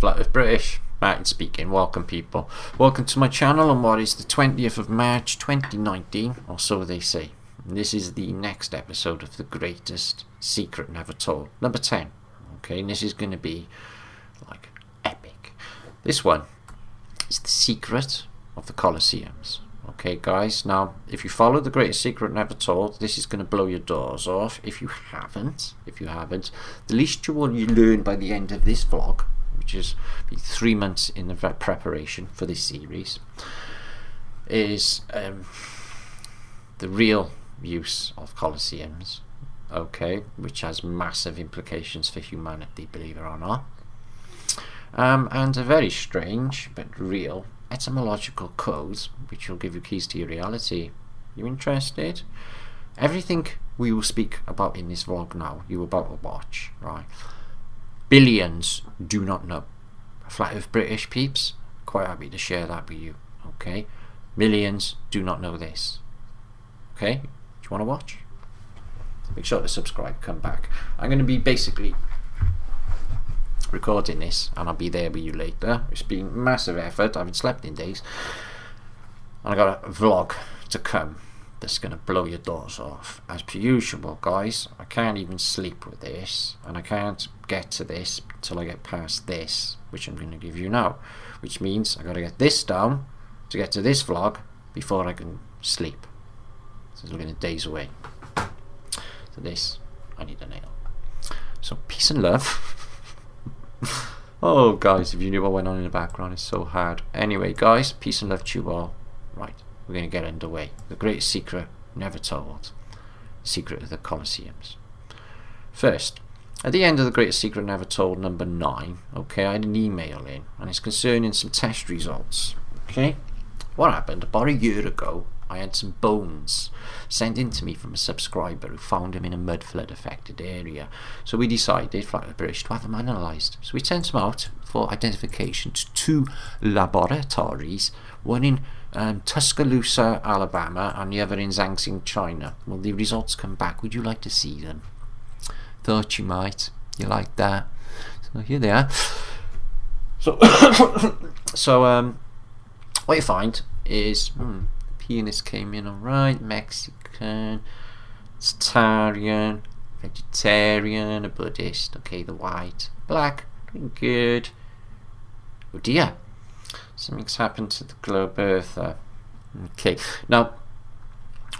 Flat Earth British, Martin speaking. Welcome people. Welcome to my channel on what is the 20th of March 2019, or so they say. And this is the next episode of The Greatest Secret Never Told, number 10. Okay, and this is going to be like epic. This one is The Secret of the Colosseums. Okay guys, now if you follow The Greatest Secret Never Told, this is going to blow your doors off. If you haven't, the least you will learn by the end of this vlog, which is 3 months in the preparation for this series, is the real use of Colosseums, okay, which has massive implications for humanity, believe it or not, and a very strange but real etymological code which will give you keys to your reality. You interested? Everything we will speak about in this vlog now, you're about to watch, right? Billions do not know. Flat Earth British peeps, quite happy to share that with you, okay? Millions do not know this, okay? Do you want to watch? Make sure to subscribe, come back. I'm going to be basically recording this and I'll be there with you later. It's been massive effort. I haven't slept in days and I got a vlog to come that's going to blow your doors off as per usual, guys. I can't even sleep with this, and I can't get to this until I get past this, which I'm going to give you now, which means I got to get this down to get to this vlog before I can sleep. So it's looking at days away. So this I need a nail. So peace and love. Oh guys, if you knew what went on in the background, it's so hard. Anyway guys, peace and love to you all. Right, we're going to get underway. The Great Secret Never Told. Secret of the Colosseums. First, at the end of The Great Secret Never Told number 9, okay, I had an email in and it's concerning some test results. Okay, what happened? About a year ago I had some bones sent in to me from a subscriber who found them in a mud flood affected area. So we decided, Flat Earth British, to have them analysed. So we sent them out for identification to 2 laboratories, one in Tuscaloosa, Alabama, and the other in Zhangxing, China. Well, the results come back. Would you like to see them? Thought you might. You like that? So here they are. So, what you find is pianist came in alright, Mexican, Italian, vegetarian, a Buddhist, okay, the white, black, doing good. Oh dear, something's happened to the globe earth. Okay, now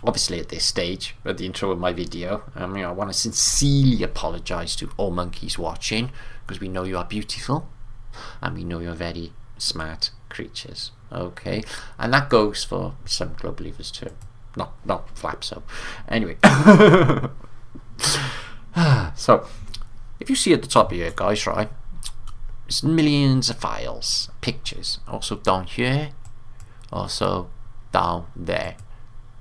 obviously at this stage, at the intro of my video, I want to sincerely apologise to all monkeys watching, because we know you are beautiful and we know you're very smart creatures, okay, and that goes for some globe believers too, not flap. So anyway, so if you see at the top of here, guys, right, it's millions of files, pictures, also down here, also down there,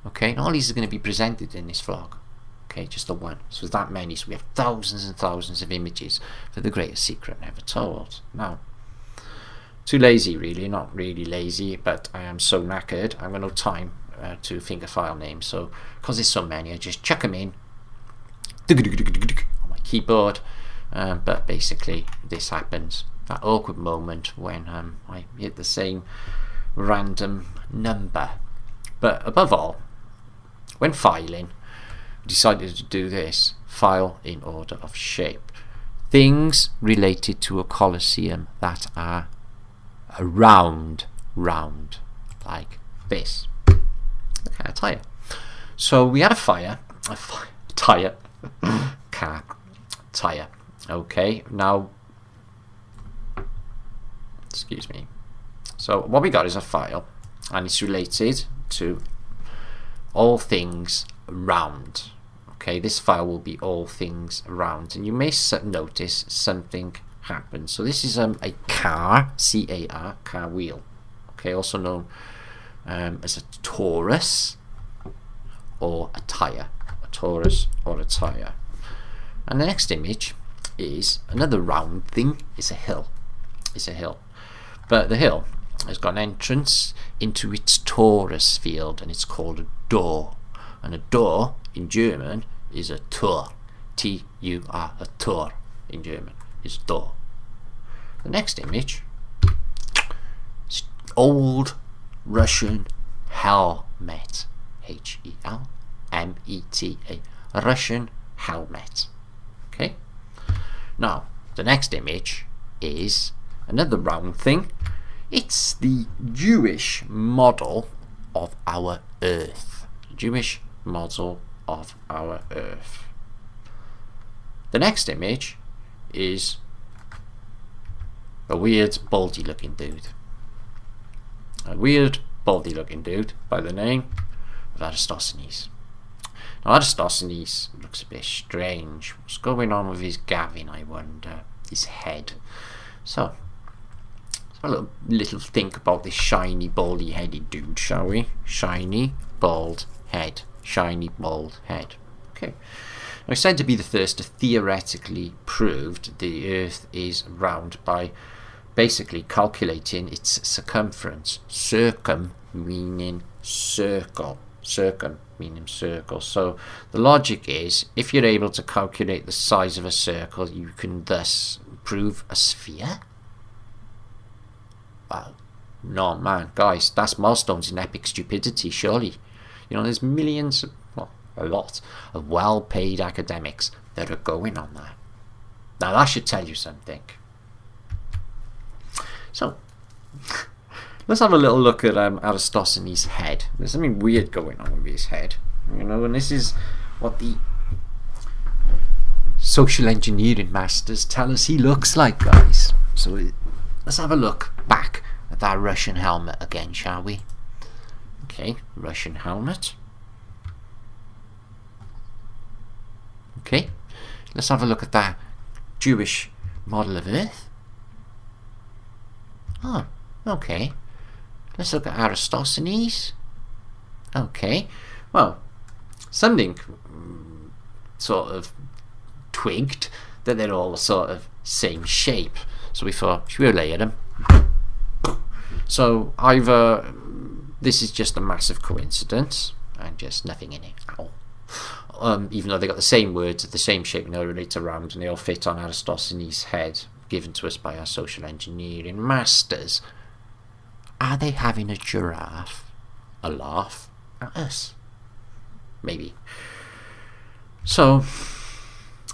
okay, and all these are going to be presented in this vlog, okay, just the one. So there's that many, so we have thousands and thousands of images for The Greatest Secret Never Told. Now, too lazy really, not really lazy, but I am so knackered, I've got no time to think of file names, so because there's so many I just chuck them in on my keyboard, but basically this happens, that awkward moment when I hit the same random number. But above all, when filing, I decided to do this, file in order of shape, things related to a Colosseum that are round, like this. Okay, a tire. So we had a tire, car, tire. Okay, now, excuse me. So what we got is a file, and it's related to all things round. Okay, this file will be all things round, and you may notice something happen. So this is a car, C-A-R, car wheel, okay, also known as a torus or a tire, a torus or a tire. And the next image is another round thing. It's a hill, but the hill has got an entrance into its torus field, and it's called a door, and a door in German is a Tor, T-U-R, a Tor in German is door. the next image is old Russian helmet. H-E-L-M-E-T-A. A Russian helmet. Okay. Now, the next image is another round thing. It's the Jewish model of our Earth. Jewish model of our Earth. The next image is a weird baldy looking dude. A weird baldy looking dude by the name of Aristosthenes. Now Aristosthenes looks a bit strange. What's going on with his Gavin, I wonder? His head. So let's have a little think about this shiny baldy headed dude, shall we? Shiny bald head. Shiny bald head. Okay. Now, it's said to be the first to theoretically prove the Earth is round by basically calculating its circumference. Circum meaning circle. Circum meaning circle. So the logic is, if you're able to calculate the size of a circle, you can thus prove a sphere. Wow. No, man, guys, that's milestones in epic stupidity, surely. You know, there's millions, well, a lot of well-paid academics that are going on that. Now, that should tell you something. So, let's have a little look at Aristophanes' head. There's something weird going on with his head, you know, and this is what the social engineering masters tell us he looks like, guys. So, let's have a look back at that Russian helmet again, shall we? Okay, Russian helmet. Okay, let's have a look at that Jewish model of Earth. Oh, okay. Let's look at Aristophanes. Okay, well, something sort of twigged that they're all sort of same shape. So we thought, should we lay at them? So either this is just a massive coincidence and just nothing in it. Ow. Even though they got the same words, the same shape, and they all relate around, and they all fit on Aristophanes' head, given to us by our social engineering masters. Are they having a giraffe a laugh at us? Maybe. So,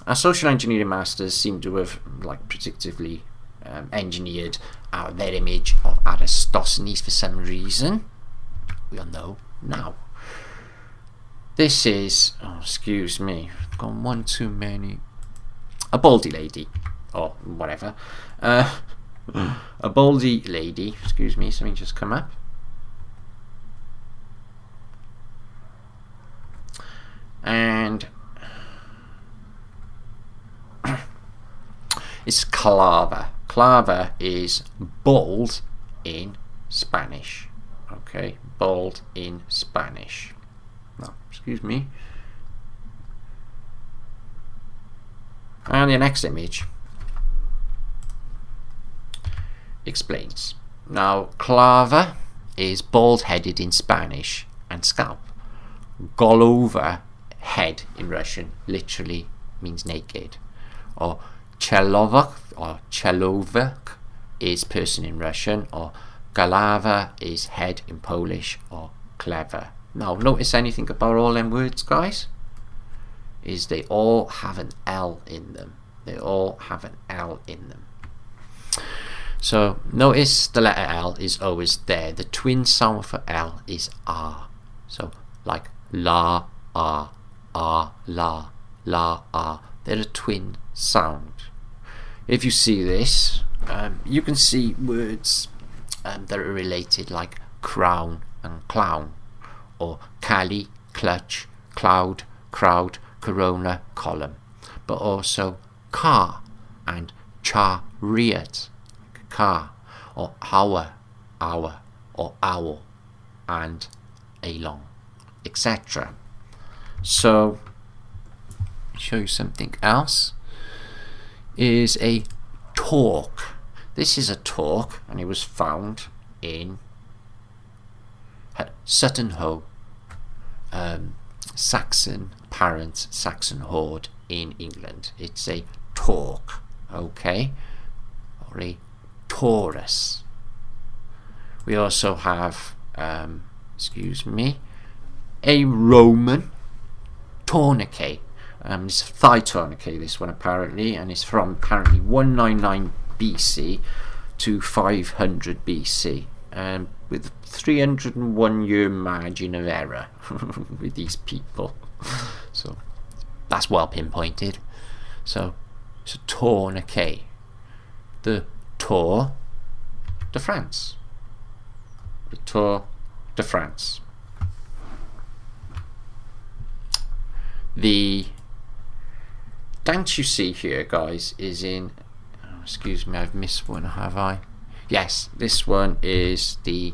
our social engineering masters seem to have, like, predictively engineered out their image of Aristophanes for some reason. We'll know now. This is, oh, excuse me, I've gone one too many. A baldy lady, or whatever. A baldy lady, excuse me, something just come up. And it's clava. Clava is bald in Spanish. Okay, bald in Spanish. No, excuse me. And the next image explains. Now, clava is bald-headed in Spanish and scalp. Golova, head in Russian, literally means naked. Or chelovak is person in Russian, or galava is head in Polish, or clever. Now, notice anything about all them words, guys? Is they all have an L in them. They all have an L in them. So, notice the letter L is always there. The twin sound for L is R. So, like la, R, la, R. They're a twin sound. If you see this, you can see words that are related, like crown and clown, or Cali, clutch, cloud, crowd, corona, column, but also car and chariot, car, or hour, or owl, and along, etc. So, show you something else. Is a talk. This is a talk, and it was found in Sutton Hoo, Saxon parent, Saxon horde in England. It's a talk, okay, or a torus. We also have, excuse me, a Roman tourniquet. It's a thigh tourniquet, this one apparently, and it's from apparently 199 BC to 500 BC, with 301 year margin of error with these people. So that's well pinpointed. So it's a tourniquet, the Tour de France, the Tour de France. The dance you see here, guys, is in, oh, excuse me, I've missed one, have I? Yes, this one is the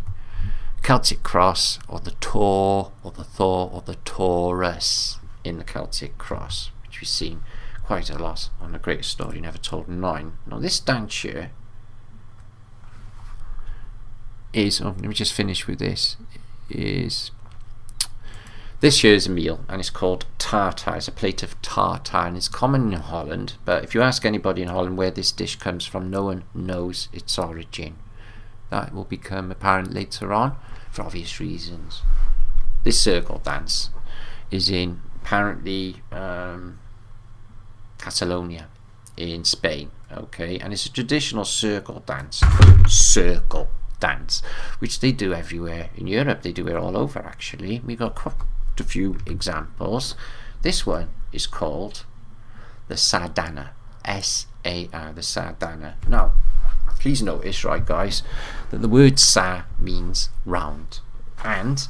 Celtic cross, or the Tor, or the Thor, or the Taurus in the Celtic cross, which we've seen quite a lot on The Greatest Story Never Told 9. Now this dance here is, oh, let me just finish with this, is this year's a meal, and it's called tartar. It's a plate of tartar, and it's common in Holland, but if you ask anybody in Holland where this dish comes from, no one knows its origin. That will become apparent later on for obvious reasons. This circle dance is in apparently Catalonia in Spain, okay, and it's a traditional circle dance, which they do everywhere in Europe. They do it all over, actually. We got quite a few examples. This one is called the Sardana, S-A-R, the Sardana. Now, please notice, right, guys, that the word sa means round, and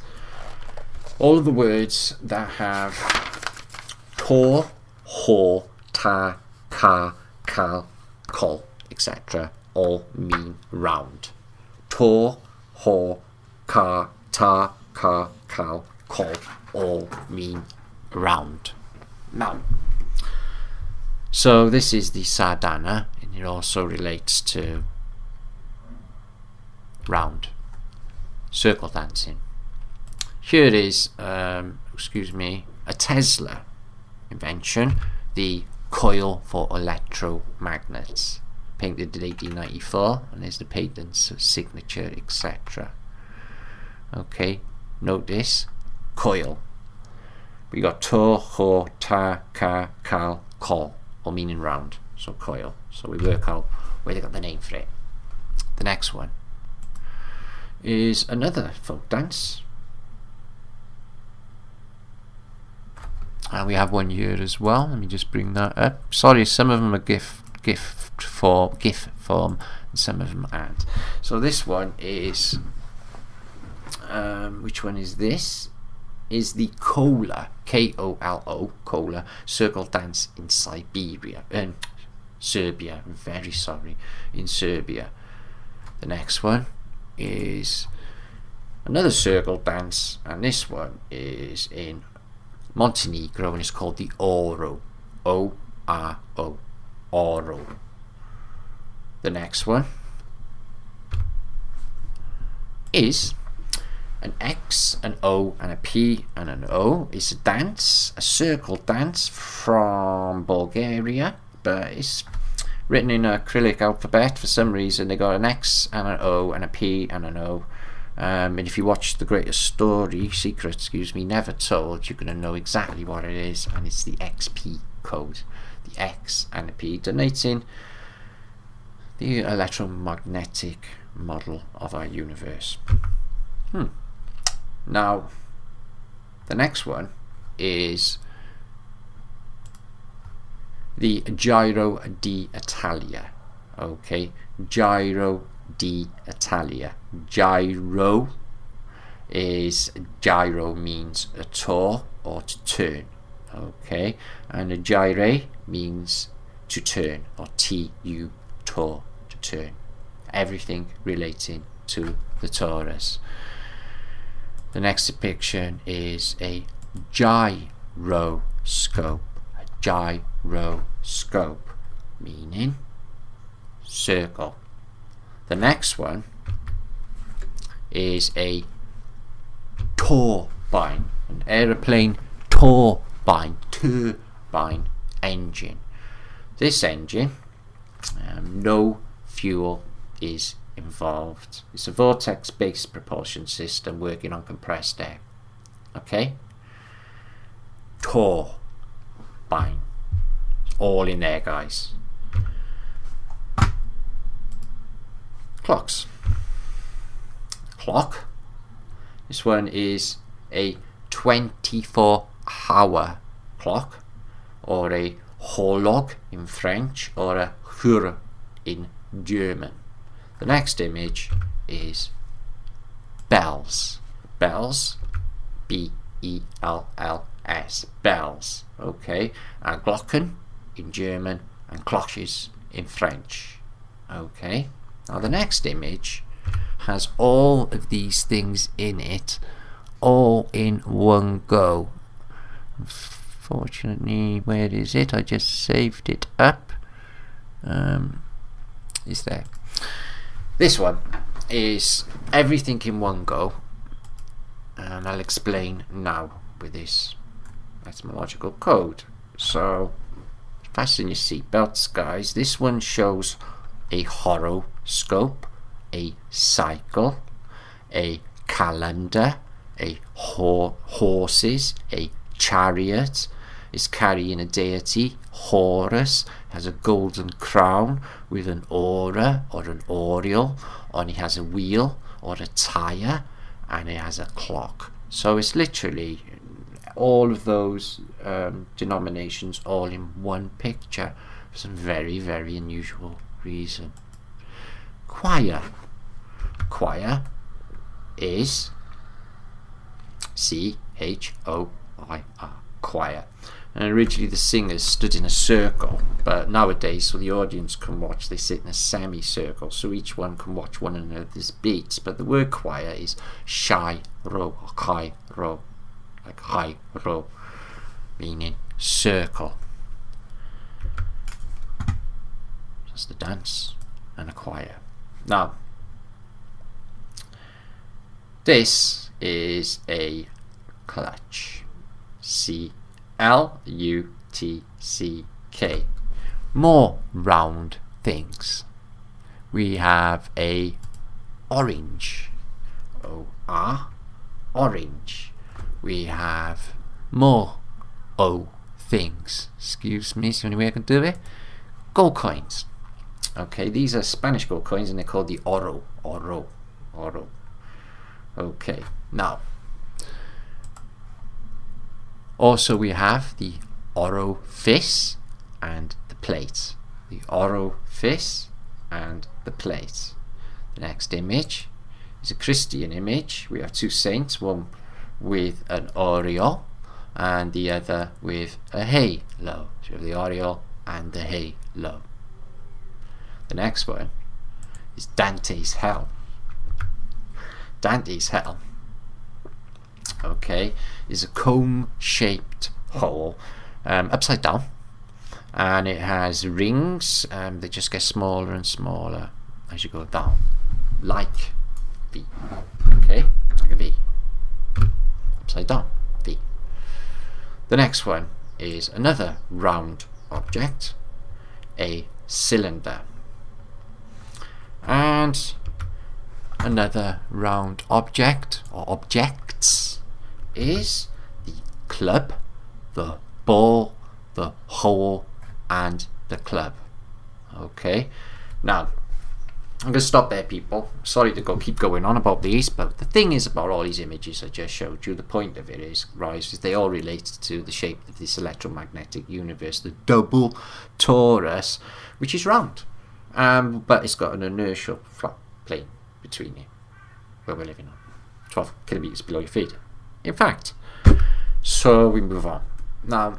all of the words that have tor, ho, ta, ka, kal, kol, etc. all mean round. Tor, ho, ka, ta, ka, kal, kol all mean round. Now, so this is the Sardana, and it also relates to round circle dancing. Here is, excuse me, a Tesla invention, the coil for electromagnets, painted in 1894, and there's the patent signature, etc. Okay, note this, coil. We got to, ho, ta, ka, kal, kol, all meaning round, so coil. So we work out where they got the name for it. The next one is another folk dance, and we have one here as well. Let me just bring that up. Sorry, some of them are GIF form, and some of them aren't. So this one is, which one is this? Is the Kola, K-O-L-O, Kola circle dance in Siberia, Serbia. Very sorry, in Serbia. The next one is another circle dance, and this one is in Montenegro, and it's called the Oro, O-R-O, Oro. The next one is an X, an O, and a P, and an O. It's a dance, a circle dance from Bulgaria, but it's written in acrylic alphabet. For some reason they got an X and an O and a P and an O. And if you watch The Greatest Story, Secret, excuse me, Never Told, you're going to know exactly what it is, and it's the XP code. The X and the P, denoting the electromagnetic model of our universe. Now, the next one is the Giro d'Italia. Okay, Giro d'Italia. Giro means a tour or to turn. Okay, and a gire means to turn, or tu, tour, to turn. Everything relating to the torus. The next depiction is a gyroscope. A gyroscope, meaning circle. The next one is a turbine, an aeroplane turbine engine. This engine, no fuel is involved. It's a vortex-based propulsion system working on compressed air. Okay? Turbine. It's all in there, guys. Clocks. Clock. This one is a 24-hour clock, or a horloge in French, or a Uhr in German. The next image is bells. Bells, B-E-L-L-S, bells. Okay, and Glocken in German, and cloches in French. Okay, now the next image has all of these things in it, all in one go. Unfortunately, where is it? I just saved it up. Is there? This one is everything in one go, and I'll explain now with this etymological code. So fasten your seatbelts, guys. This one shows a horoscope, a cycle, a calendar, a horses, a chariot, is carrying a deity. Horus has a golden crown with an aura or an aureole, and he has a wheel or a tire, and it has a clock. So it's literally all of those denominations all in one picture for some very, very unusual reason. Choir. Choir is C-H-O-I-R, choir. And originally the singers stood in a circle, but nowadays, so the audience can watch, they sit in a semicircle, so each one can watch one another's beats. But the word choir is shai-ro, or kai-ro, like high-ro, meaning circle. That's the dance and a choir. Now, this is a clutch. C-L-U-T-C-K. More round things. We have a orange. O-R, orange. We have more O things. Excuse me, is the only way I can do it? Gold coins. Okay, these are Spanish gold coins, and they're called the oro. Oro. Oro. Okay, now also we have the orifice and the plate. The orifice and the plate. The next image is a Christian image. We have two saints, one with an aureole and the other with a halo. So we have the aureole and the halo. The next one is Dante's hell. Dante's hell, okay, is a comb-shaped hole, upside down, and it has rings. They just get smaller and smaller as you go down, like V. Okay, like a V, upside down V. The next one is another round object, a cylinder, and another round object or objects is the club, the ball, the hole, and the club. Okay, now I'm going to stop there, people. Sorry to keep going on about these, but the thing is about all these images I just showed you, the point of it is, is they all relate to the shape of this electromagnetic universe, the double torus, which is round, but it's got an inertial flat plane between it, where we're living on 12 kilometers below your feet, in fact. So we move on now.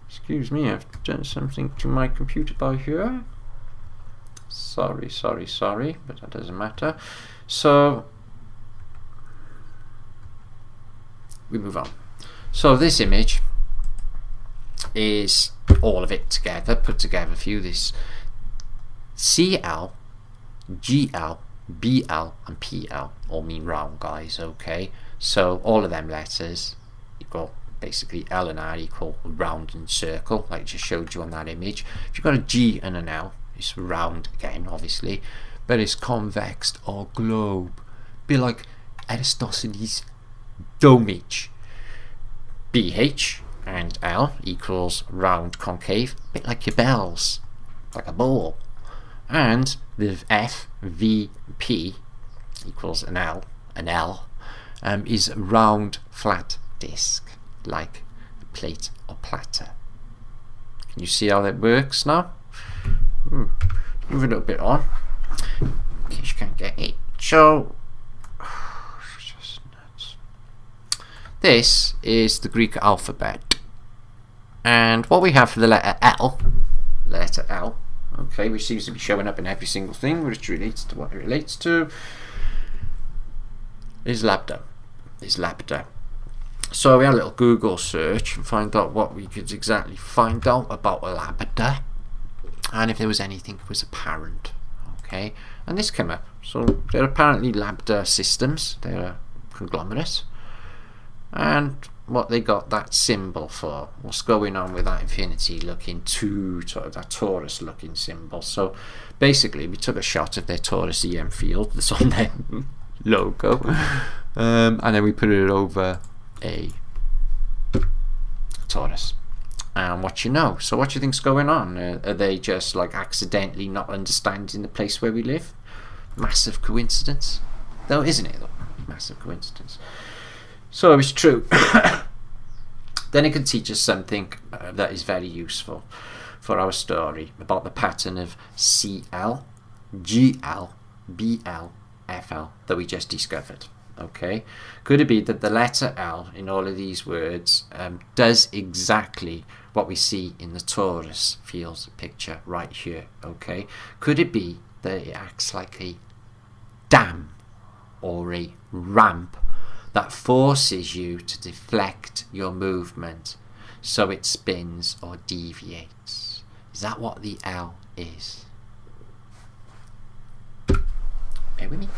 Excuse me, I've done something to my computer by here. Sorry, but that doesn't matter. So we move on. So this image is all of it together, put together for you. This CL, GL, BL, and PL all mean round, guys. Okay, so all of them letters equal basically L and R equal round and circle, like I just showed you on that image. If you've got a G and an L, it's round again, obviously, but it's convex or globe. Be like Eratosthenes' domage. BH and L equals round concave, a bit like your bells, like a ball. And the F, V, P equals an L, is round flat disc, like a plate or platter. Can you see how that works now? Move a little bit on, in case you can't get it. So, just nuts. This is the Greek alphabet, and what we have for the letter L, okay, which seems to be showing up in every single thing, which relates to what it relates to, is lambda. So we had a little Google search and find out what we could exactly find out about a lambda, and if there was anything that was apparent. Okay, and this came up. So they're apparently lambda systems. They're a conglomerate, and what they got that symbol for, what's going on with that infinity looking sort of that torus looking symbol. So basically we took a shot of their torus EM field that's on their logo, and then we put it over a torus, and what so what do you think's going on? Are they just like accidentally not understanding the place where we live? Massive coincidence though, isn't it though? Massive coincidence. So it's true. Then it can teach us something that is very useful for our story about the pattern of CL, GL, BL, FL that we just discovered. Okay, could it be that the letter L in all of these words does exactly what we see in the torus fields picture right here? Okay, could it be that it acts like a dam or a ramp that forces you to deflect your movement so it spins or deviates? Is that what the L is? Bear with me.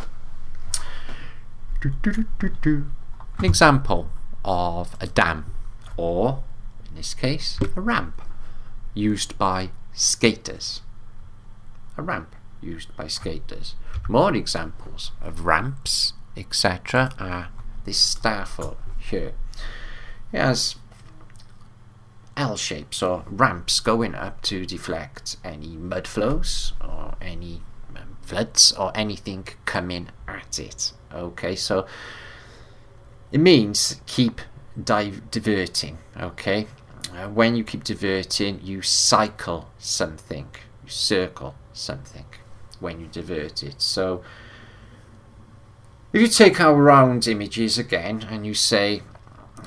An example of a dam, or in this case a ramp, used by skaters. A ramp used by skaters. More examples of ramps, etc. are this star photo here. It has L shapes or ramps going up to deflect any mud flows or any floods or anything coming at it. Okay, so it means keep diverting. Okay, when you keep diverting, you cycle something, you circle something when you divert it. So if you take our round images again and you say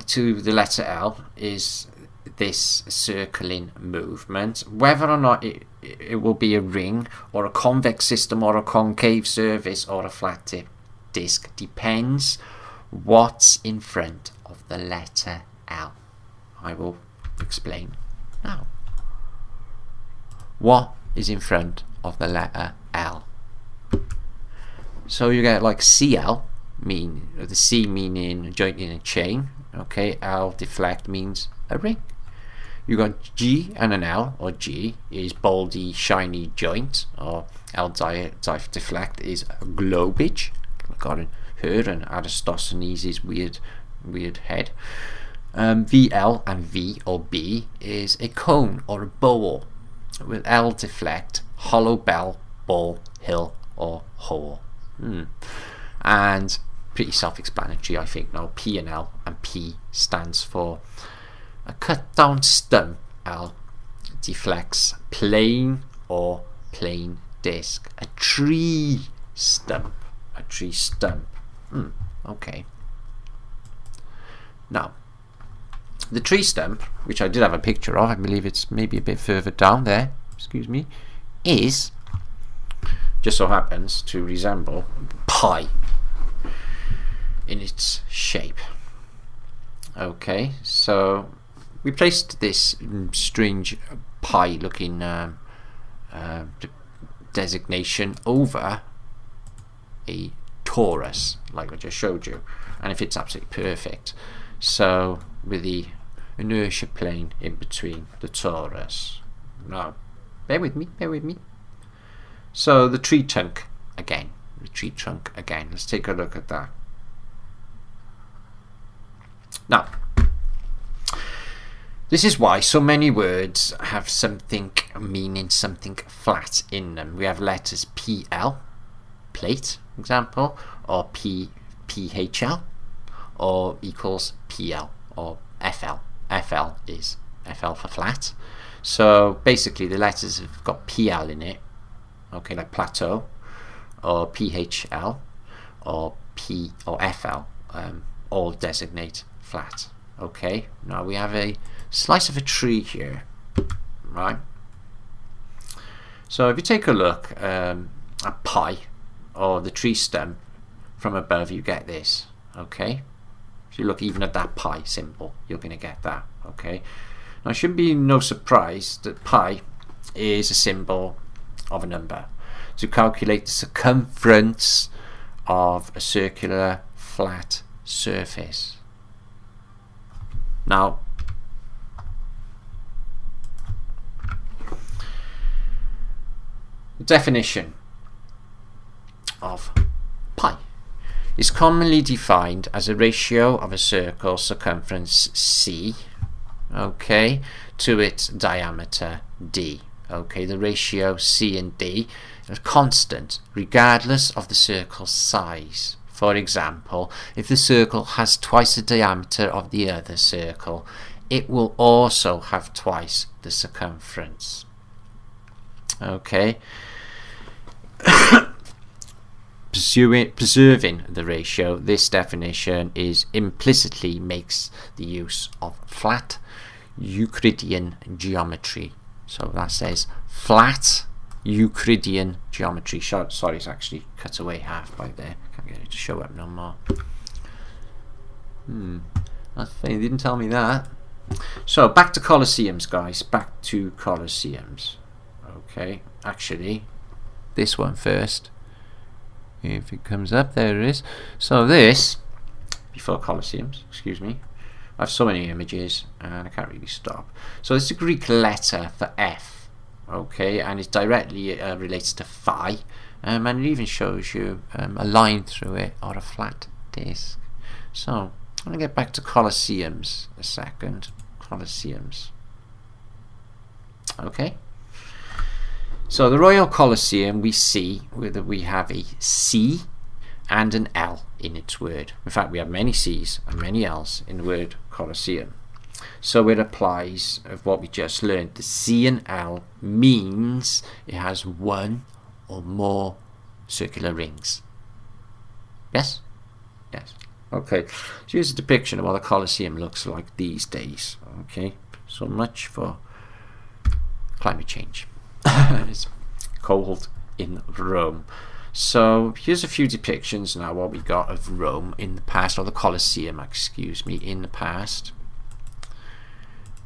to the letter L is this circling movement, whether or not it will be a ring or a convex system or a concave surface or a flat tip disc depends what's in front of the letter L. I will explain now. What is in front of the letter L? So you get like CL, the C meaning joint in a chain. Okay, L deflect means a ring. You got G and an L, or G is baldy shiny joint, or L deflect is a globage. Got her and Eratosthenes' weird head. VL and V or B is a cone or a bowl, with L deflect, hollow bell, ball, hill or hole. And pretty self-explanatory, I think. Now P and L, and P stands for a cut down stump. L deflects plane or plane disc. A tree stump. Okay. Now the tree stump, which I did have a picture of, I believe it's maybe a bit further down there, excuse me, is just so happens to resemble pie in its shape. Okay, so we placed this strange pie looking designation over a torus like I just showed you, and it fits absolutely perfect. So with the inertia plane in between the torus. Now, bear with me. So the tree trunk again. Let's take a look at that. Now, this is why so many words have something meaning something flat in them. We have letters PL, plate, example, or PHL, or equals PL, or FL. FL is FL for flat. So basically the letters have got PL in it, okay, like plateau, or PHL, or P or FL, all designate flat. Okay, now we have a slice of a tree here, right? So if you take a look at pi, or the tree stump from above, you get this. Okay, if you look even at that pi symbol, you're going to get that. Okay, now it should be no surprise that pi is a symbol of a number to calculate the circumference of a circular flat surface. Now, the definition of pi is commonly defined as a ratio of a circle's circumference c, okay, to its diameter d. Okay, the ratio c and d is constant regardless of the circle's size. For example, if the circle has twice the diameter of the other circle, it will also have twice the circumference. Okay. Preserving the ratio, this definition is implicitly makes the use of flat Euclidean geometry. So that says flat Euclidean geometry. Sorry, it's actually cut away half by there. Can't get it to show up no more. That's funny, they didn't tell me that. So back to Colosseums, guys. Back to Colosseums. Okay, actually, this one first. If it comes up, there it is. So this, before Colosseums, excuse me. I have so many images and I can't really stop. So this is a Greek letter for F, okay, and it's directly related to phi, and it even shows you a line through it or a flat disc. So I'm going to get back to Colosseums a second. Colosseums. Okay. So the Royal Colosseum, we see that we have a C and an L in its word. In fact, we have many C's and many L's in the word Colosseum. So it applies of what we just learned. The C and L means it has one or more circular rings. Yes? Yes. Okay. So here's a depiction of what the Colosseum looks like these days. Okay. So much for climate change. It's cold in Rome. So here's a few depictions now what we got of Rome in the past, or the Colosseum, excuse me, in the past.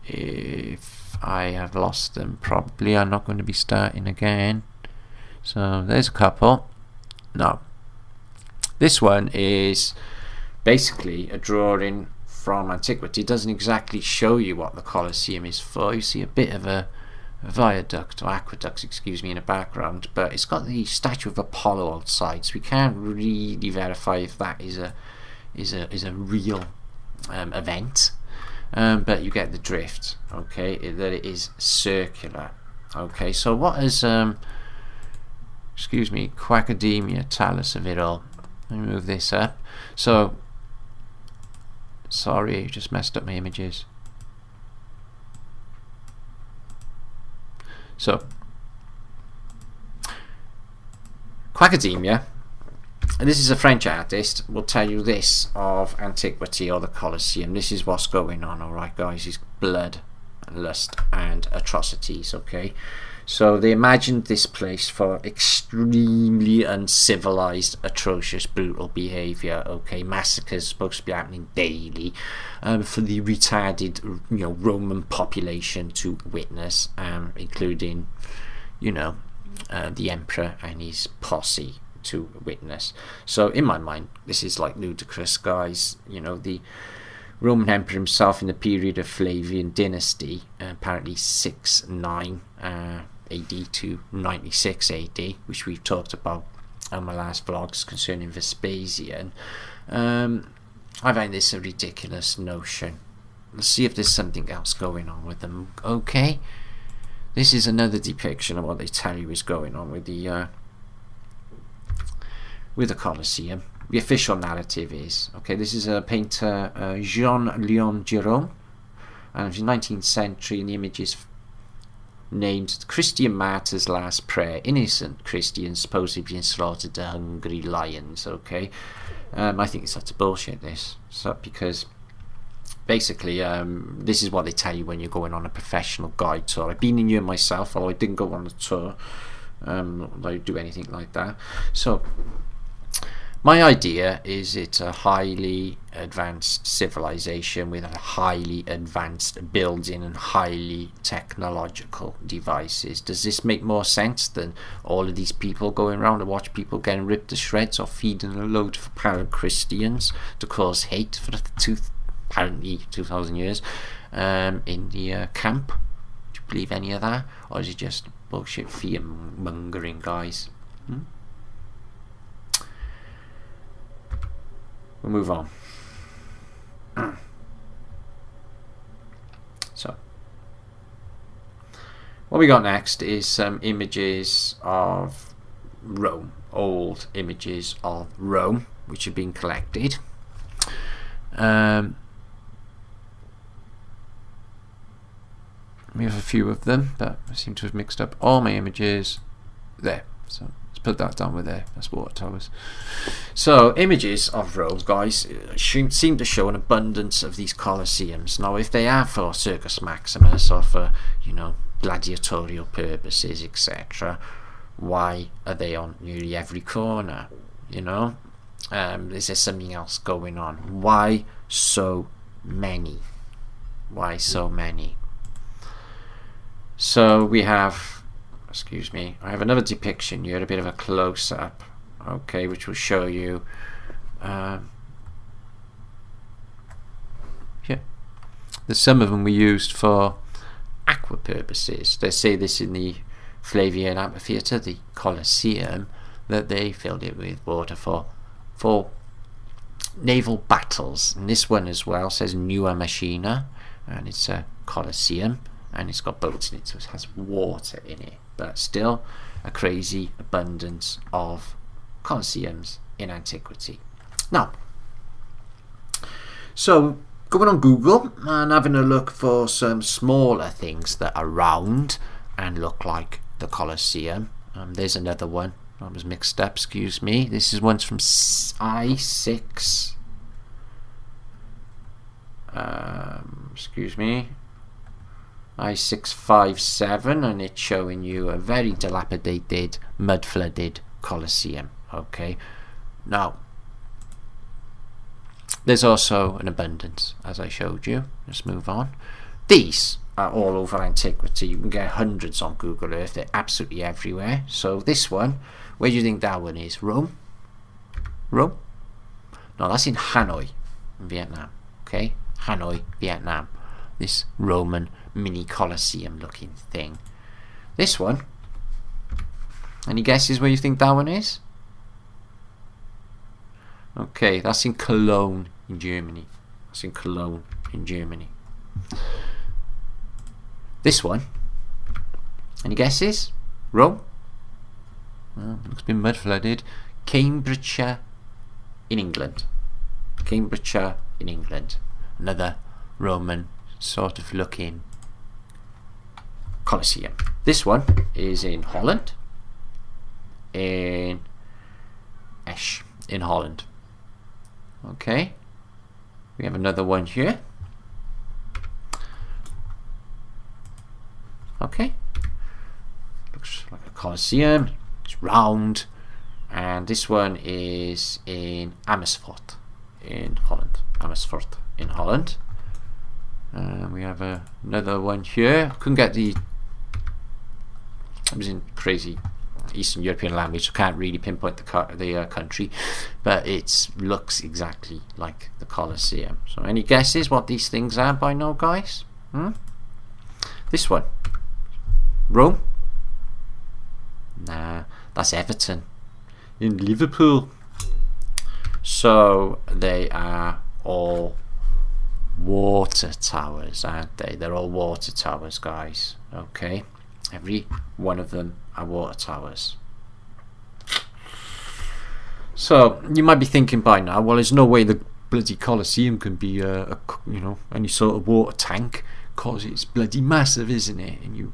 If I have lost them, probably I'm not going to be starting again. So there's a couple. No, this one is basically a drawing from antiquity. It doesn't exactly show you what the Colosseum is for. You see a bit of a viaduct or aqueduct, excuse me, in the background, but it's got the statue of Apollo outside, so we can't really verify if that is a real event, but you get the drift. Okay, that it is circular. Okay, so what is excuse me, Quackademia tell us of it all? Let me move this up. So sorry, just messed up my images. So, Quackademia, and this is a French artist, will tell you this of antiquity or the Colosseum. This is what's going on, alright guys, is blood, lust and atrocities, okay? So they imagined this place for extremely uncivilized, atrocious, brutal behavior, okay? Massacres supposed to be happening daily, for the retarded, Roman population to witness, including, the emperor and his posse to witness. So in my mind, this is like ludicrous, guys. The Roman emperor himself in the period of Flavian dynasty, apparently 69 AD to 96 AD, which we've talked about on my last vlogs concerning Vespasian. I find this a ridiculous notion. Let's see if there's something else going on with them. Okay, this is another depiction of what they tell you is going on with the Colosseum. The official narrative is, okay, this is a painter, Jean-Léon Gérôme, and it's the 19th century, and the image is named Christian Martyr's Last Prayer, innocent Christians supposedly being slaughtered to hungry lions. Okay, I think it's such bullshit, this, because basically this is what they tell you when you're going on a professional guide tour. I've been in Europe myself, although I didn't go on a tour, I do anything like that. So my idea is it's a highly advanced civilization with a highly advanced building and highly technological devices. Does this make more sense than all of these people going around and watch people getting ripped to shreds or feeding a load of apparent Christians to cause hate for apparently 2,000 years in the camp? Do you believe any of that? Or is it just bullshit fear mongering, guys? We'll move on. So, what we got next is some images of Rome, old images of Rome, which have been collected. We have a few of them, but I seem to have mixed up all my images there. So let's put that down with there. That's water towers. So images of Rome, guys, seem to show an abundance of these Colosseums. Now, if they are for Circus Maximus or for, you know, gladiatorial purposes, etc., why are they on nearly every corner? You know, is there something else going on? Why so many? Why so many? So we have, excuse me, I have another depiction here, a bit of a close-up, okay, which will show you that some of them were used for aqua purposes. They say this in the Flavian amphitheatre, the Colosseum, that they filled it with water for naval battles. And this one as well says Nua Machina, and it's a Colosseum, and it's got boats in it, so it has water in it. But still, a crazy abundance of Colosseums in antiquity. Now, so going on Google and having a look for some smaller things that are round and look like the Colosseum. There's another one. I was mixed up, excuse me. This is one's from I6. Excuse me. I657, and it's showing you a very dilapidated, mud-flooded Colosseum. Okay, now there's also an abundance, as I showed you. Let's move on. These are all over antiquity. You can get hundreds on Google Earth. They're absolutely everywhere. So this one, where do you think that one is? Rome? Rome? No, that's in Hanoi, in Vietnam. Okay, Hanoi, Vietnam. This Roman mini Colosseum looking thing. This one, any guesses where you think that one is? Okay, that's in Cologne in Germany. That's in Cologne in Germany. This one, any guesses? Rome? Well, looks been mud flooded. Cambridgeshire in England. Cambridgeshire in England. Another Roman sort of looking Colosseum. This one is in Holland. In Esch in Holland. Okay, we have another one here. Okay, looks like a Colosseum. It's round, and this one is in Amersfoort in Holland. Amersfoort in Holland. We have another one here. Couldn't get the. I was in crazy Eastern European language, so can't really pinpoint the country, but it looks exactly like the Colosseum. So any guesses what these things are by now, guys? This one, Rome? Nah, that's Everton in Liverpool. So they are all water towers, aren't they? They're all water towers, guys. Okay, every one of them are water towers. So you might be thinking by now, well, there's no way the bloody Colosseum can be any sort of water tank, because it's bloody massive, isn't it? And you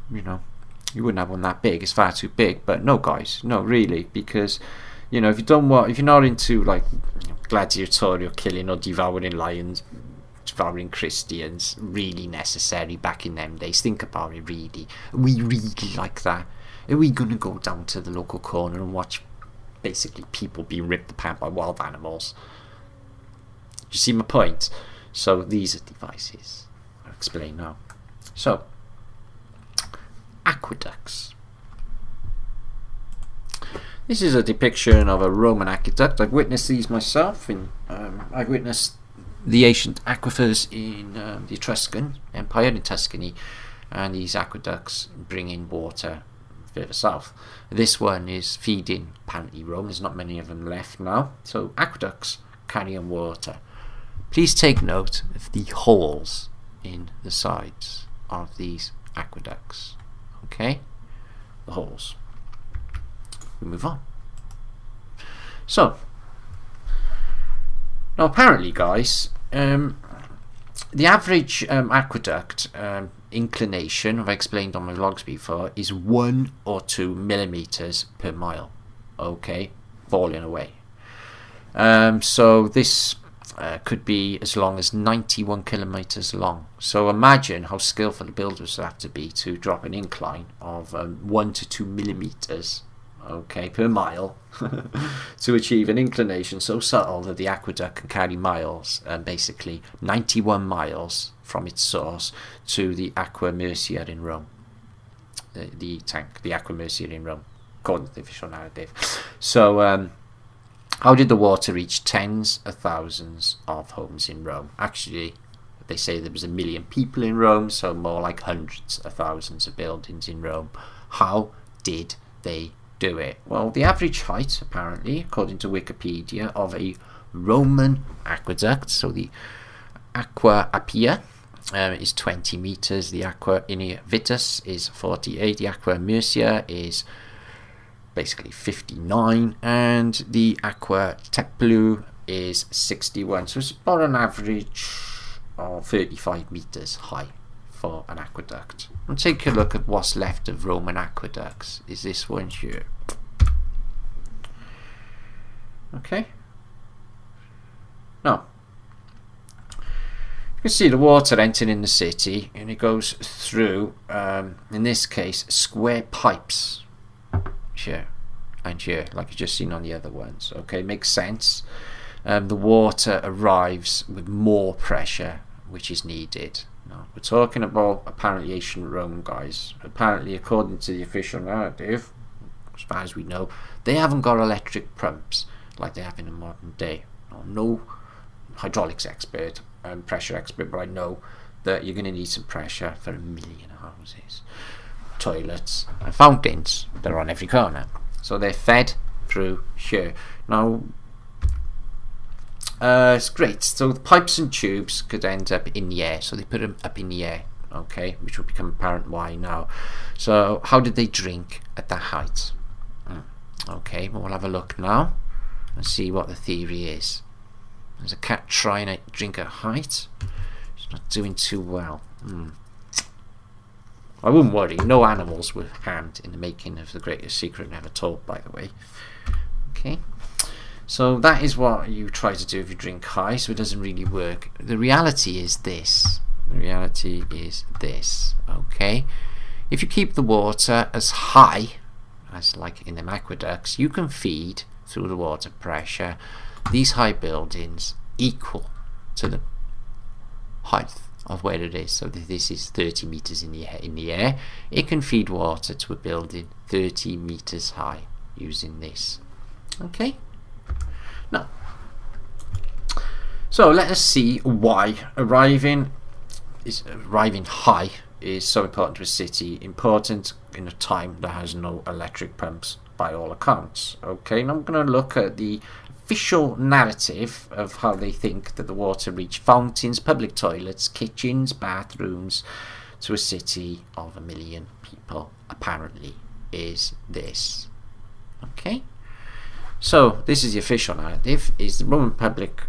wouldn't have one that big. It's far too big. But no, guys, no, really, because if you're not into like gladiatorial killing or devouring lions, devouring Christians, really necessary back in them days. Think about it, really. Are we really like that? Are we going to go down to the local corner and watch basically people being ripped apart by wild animals? Do you see my point? So these are devices. I'll explain now. So, aqueducts. This is a depiction of a Roman aqueduct. I've witnessed these myself. I've witnessed the ancient aquifers in the Etruscan Empire in Tuscany, and these aqueducts bring in water further south. This one is feeding apparently Rome. There's not many of them left now. So aqueducts carry on water. Please take note of the holes in the sides of these aqueducts. Okay, the holes. We move on. So now apparently, guys, the average aqueduct inclination, I've explained on my vlogs before, is 1 or 2 millimeters per mile. Okay, falling away. So this could be as long as 91 kilometers long. So imagine how skillful the builders have to be to drop an incline of 1 to 2 millimeters, okay, per mile, to achieve an inclination so subtle that the aqueduct can carry miles, basically 91 miles from its source to the Aqua Murcia in Rome. The tank, the Aqua Murcia in Rome, according to the official narrative. So how did the water reach tens of thousands of homes in Rome? Actually, they say there was 1 million people in Rome, so more like hundreds of thousands of buildings in Rome. How did they do it? Well, the average height, apparently, according to Wikipedia, of a Roman aqueduct, so the Aqua Appia, is 20 meters. The Aqua Vitus is 48. The Aqua Murcia is basically 59, and the Aqua Teplu is 61. So it's about an average of 35 meters high for an aqueduct. And take a look at what's left of Roman aqueducts. Is this one here? Okay. Now, you can see the water entering the city, and it goes through, in this case, square pipes. Here and here, like you've just seen on the other ones. Okay, makes sense. The water arrives with more pressure, which is needed. Now, we're talking about apparently ancient Rome, guys. Apparently, according to the official narrative, as far as we know, they haven't got electric pumps like they have in the modern day. No hydraulics expert, pressure expert, but I know that you're going to need some pressure for 1 million houses. Toilets and fountains, they're on every corner, so they're fed through here. Now it's great. So the pipes and tubes could end up in the air, so they put them up in the air, okay, which will become apparent why now. So how did they drink at that height? Okay, well, we'll have a look now and see what the theory is. There's a cat trying to drink at height. It's not doing too well. I wouldn't worry, no animals were harmed in the making of the greatest secret never told, by the way. Okay, so that is what you try to do if you drink high, so it doesn't really work. The reality is this. Okay, if you keep the water as high as like in the aqueducts, you can feed through the water pressure these high buildings equal to the height of where it is. So this is 30 meters in the air. It can feed water to a building 30 meters high using this. Okay. Now, so let us see why arriving high is so important to a city, important in a time that has no electric pumps by all accounts. Okay, and I'm going to look at the official narrative of how they think that the water reached fountains, public toilets, kitchens, bathrooms to a city of 1 million people. Apparently is this. Okay, so this is the official narrative, is the Roman public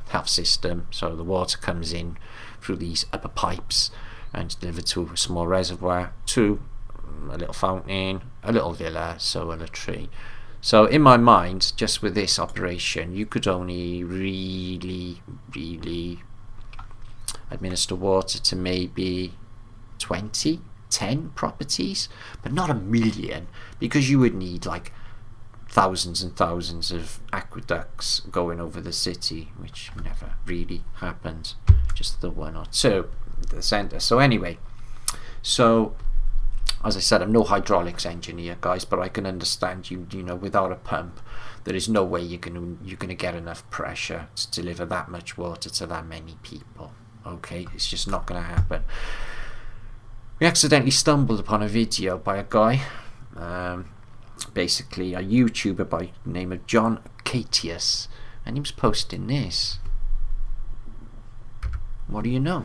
health system. So the water comes in through these upper pipes and delivered to a small reservoir, to a little fountain, a little villa, so a latrine. So in my mind, just with this operation, you could only really administer water to maybe 10 properties, but not 1 million, because you would need like thousands and thousands of aqueducts going over the city, which never really happened, just the 1 or 2 at the centre. So anyway, so as I said, I'm no hydraulics engineer, guys, but I can understand you know, without a pump, there is no way you're gonna get enough pressure to deliver that much water to that many people. Okay, it's just not gonna happen. We accidentally stumbled upon a video by a guy, basically a YouTuber by the name of John Catius, and he was posting this. What do you know?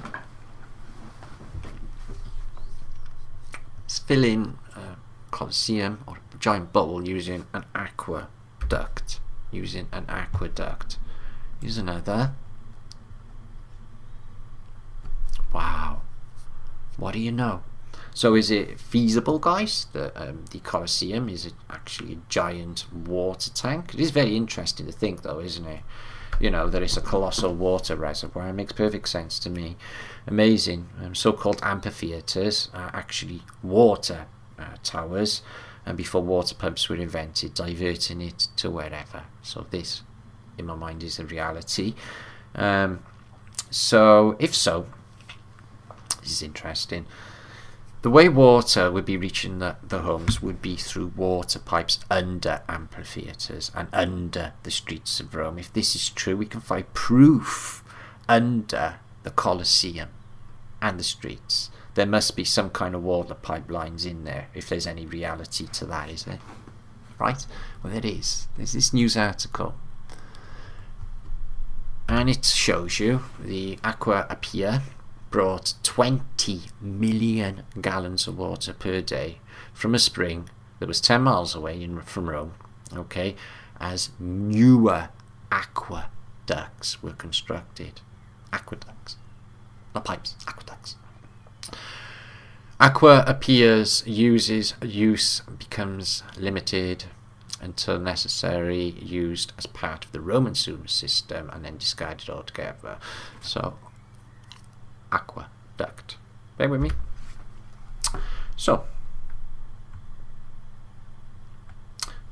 Fill in a Colosseum or a giant bowl using an aqueduct. Here's another. Wow. What do you know? So is it feasible, guys, that the Colosseum is actually a giant water tank? It is very interesting to think, though, isn't it? You know, that it's a colossal water reservoir. It makes perfect sense to me. Amazing. So-called amphitheatres are actually water towers, and before water pumps were invented, diverting it to wherever. So this, in my mind, is a reality. So if so, this is interesting. The way water would be reaching the homes would be through water pipes under amphitheatres and under the streets of Rome. If this is true, we can find proof under the Colosseum and the streets. There must be some kind of water pipelines in there, if there's any reality to that, is there? Right? Well, there is. There's this news article, and it shows you the Aqua Appia brought 20 million gallons of water per day from a spring that was 10 miles away from Rome, okay, as newer aqueducts were constructed. Aqueducts, not pipes, aqueducts. Aqua Appia's use becomes limited until necessary, used as part of the Roman sewer system, and then discarded altogether. So aqueduct. Bear with me. So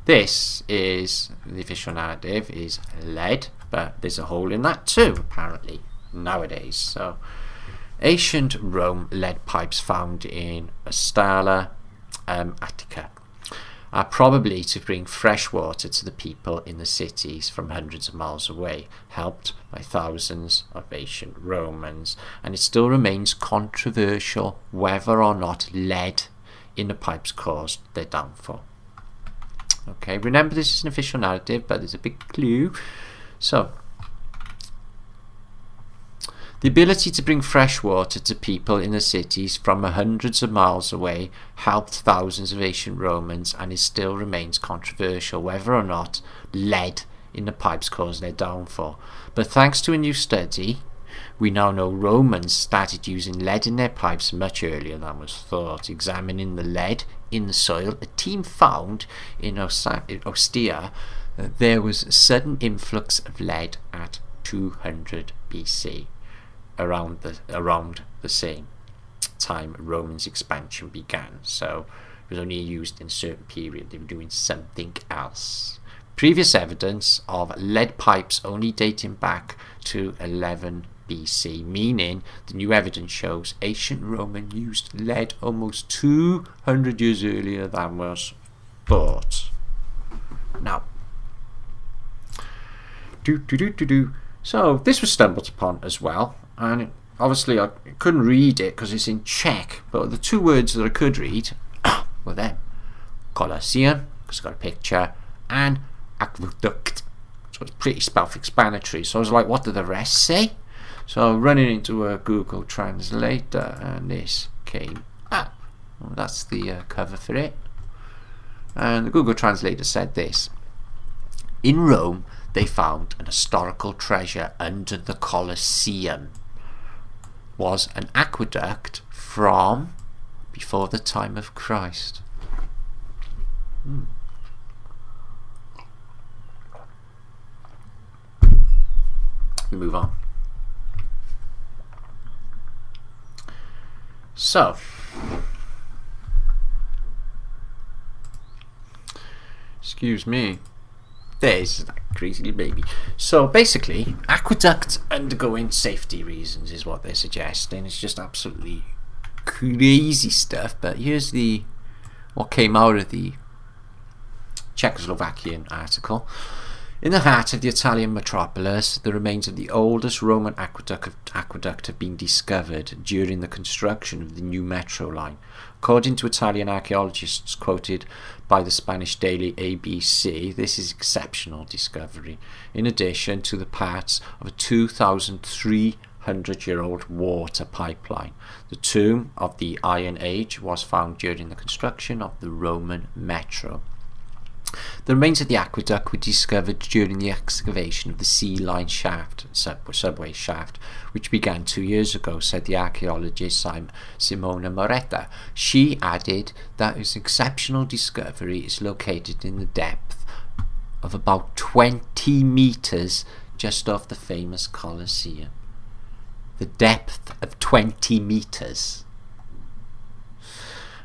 this is the official narrative, is lead, but there's a hole in that too, apparently, nowadays. So ancient Rome lead pipes found in Astala, Attica, are probably to bring fresh water to the people in the cities from hundreds of miles away, helped by thousands of ancient Romans, and it still remains controversial whether or not lead in the pipes caused their downfall. Okay, remember this is an official narrative, but there's a big clue. So the ability to bring fresh water to people in the cities from hundreds of miles away helped thousands of ancient Romans, and it still remains controversial whether or not lead in the pipes caused their downfall. But thanks to a new study, we now know Romans started using lead in their pipes much earlier than was thought. Examining the lead in the soil, a team found in Ostia that there was a sudden influx of lead at 200 BC. Around the same time Romans expansion began. So it was only used in a certain period. They were doing something else. Previous evidence of lead pipes only dating back to 11 BC, meaning the new evidence shows ancient Roman used lead almost 200 years earlier than was thought. Now, so this was stumbled upon as well, and obviously I couldn't read it because it's in Czech, but the two words that I could read were them: Colosseum, because it's got a picture, and aqueduct. So it's pretty self-explanatory. So I was like, what do the rest say? So running into a Google Translator, and this came up. Well, that's the cover for it. And the Google Translator said this: in Rome, they found an historical treasure under the Colosseum. Was an aqueduct from before the time of Christ. We move on. So, excuse me. There's that crazy little baby. So basically, aqueduct undergoing safety reasons is what they're suggesting. It's just absolutely crazy stuff. But here's what came out of the Czechoslovakian article. In the heart of the Italian metropolis, the remains of the oldest Roman aqueduct have been discovered during the construction of the new metro line. According to Italian archaeologists quoted by the Spanish daily ABC, this is exceptional discovery, in addition to the parts of a 2,300-year-old water pipeline. The tomb of the Iron Age was found during the construction of the Roman metro. The remains of the aqueduct were discovered during the excavation of the Sea Line shaft, subway shaft, which began 2 years ago, said the archaeologist Simona Moretta. She added that this exceptional discovery is located in the depth of about 20 metres just off the famous Colosseum. The depth of 20 metres.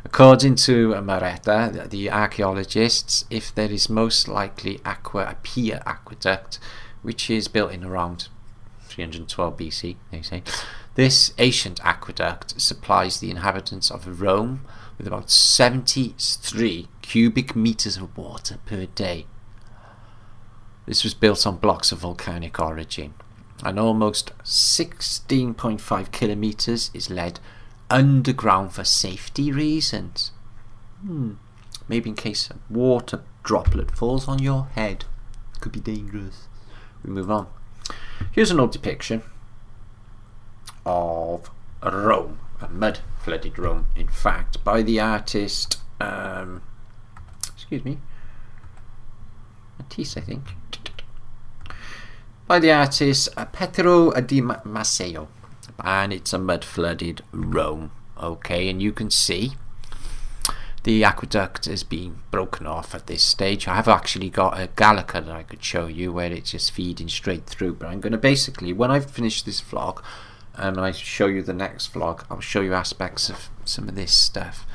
According to Moretta, the archaeologists, if there is most likely Apia aqueduct, which is built in around 312 BC, they say, this ancient aqueduct supplies the inhabitants of Rome with about 73 cubic meters of water per day. This was built on blocks of volcanic origin, and almost 16.5 kilometers is led underground for safety reasons. Maybe in case a water droplet falls on your head. Could be dangerous. We move on. Here's an old depiction of Rome, a mud-flooded Rome, in fact, by the artist, Matisse, I think. By the artist Pietro di Matteo. And it's a mud-flooded Rome. Okay, and you can see the aqueduct has been broken off at this stage. I have actually got a Gallica that I could show you where it's just feeding straight through. But I'm going to basically, when I've finished this vlog, and I show you the next vlog, I'll show you aspects of some of this stuff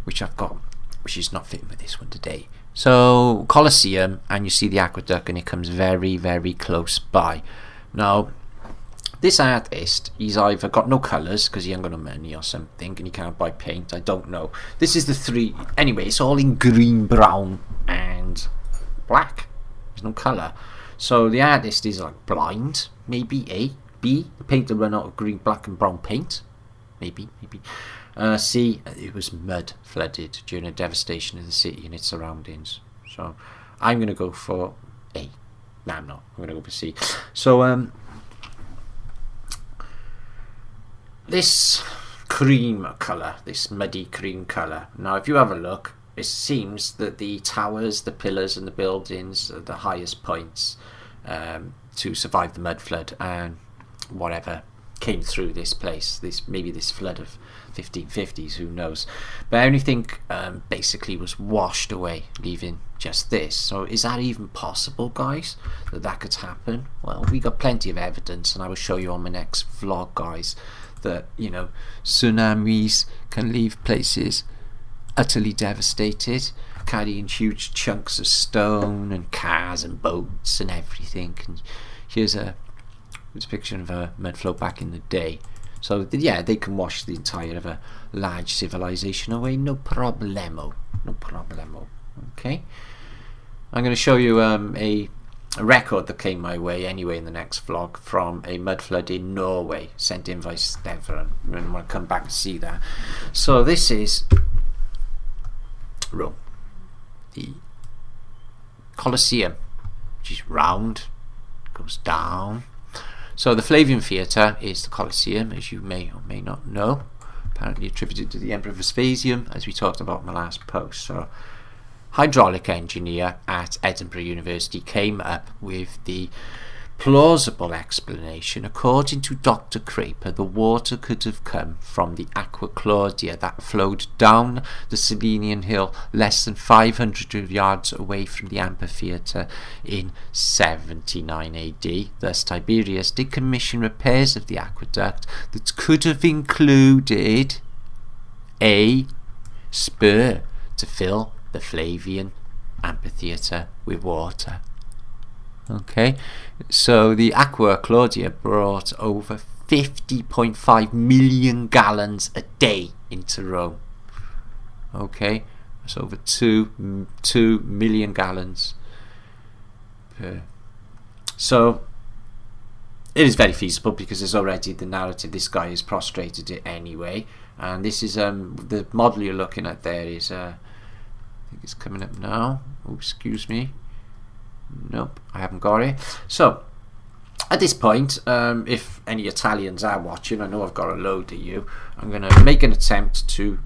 which I've got, which is not fitting with this one today. So, Colosseum, and you see the aqueduct, and it comes very, very close by. Now, this artist, he's either got no colours because he ain't got no money or something, and he can't buy paint, I don't know. This is the three, anyway, it's all in green, brown and black. There's no colour. So the artist is like blind, maybe. A. B, the painter ran out of green, black and brown paint. Maybe. C, it was mud flooded during a devastation of the city and its surroundings. So I'm going to go for A. No, I'm not. I'm going to go for C. So, this cream colour, this muddy cream colour. Now, if you have a look, it seems that the towers, the pillars and the buildings are the highest points to survive the mud flood and whatever came through this place, maybe this flood of 1550s, who knows. But everything basically was washed away, leaving just this. So is that even possible, guys, that could happen? Well, we got plenty of evidence, and I will show you on my next vlog, guys, that, you know, tsunamis can leave places utterly devastated, carrying huge chunks of stone and cars and boats and everything. And here's a a depiction of a mud flow back in the day. So yeah, they can wash the entire of a large civilization away, no problemo, no problemo. Okay, I'm going to show you a record that came my way anyway in the next vlog from a mud flood in Norway, sent in by Stefan. I'm going to come back and see that. So this is Rome, the Colosseum, which is round, goes down. So the Flavian Theatre is the Colosseum, as you may or may not know, apparently attributed to the Emperor Vespasian, as we talked about in my last post. So hydraulic engineer at Edinburgh University came up with the plausible explanation. According to Dr. Craper, the water could have come from the Aqua Claudia that flowed down the Cellinian hill less than 500 yards away from the amphitheatre in 79 AD. Thus Tiberius did commission repairs of the aqueduct that could have included a spur to fill the Flavian amphitheatre with water. Okay, so the Aqua Claudia brought over 50.5 million gallons a day into Rome. Okay, that's over 2 million gallons per. So it is very feasible because there's already the narrative this guy has prostrated it anyway, and this is the model you're looking at there is I think it's coming up now. Oh, excuse me. Nope, I haven't got it. So at this point, if any Italians are watching, I know I've got a load of you, I'm going to make an attempt to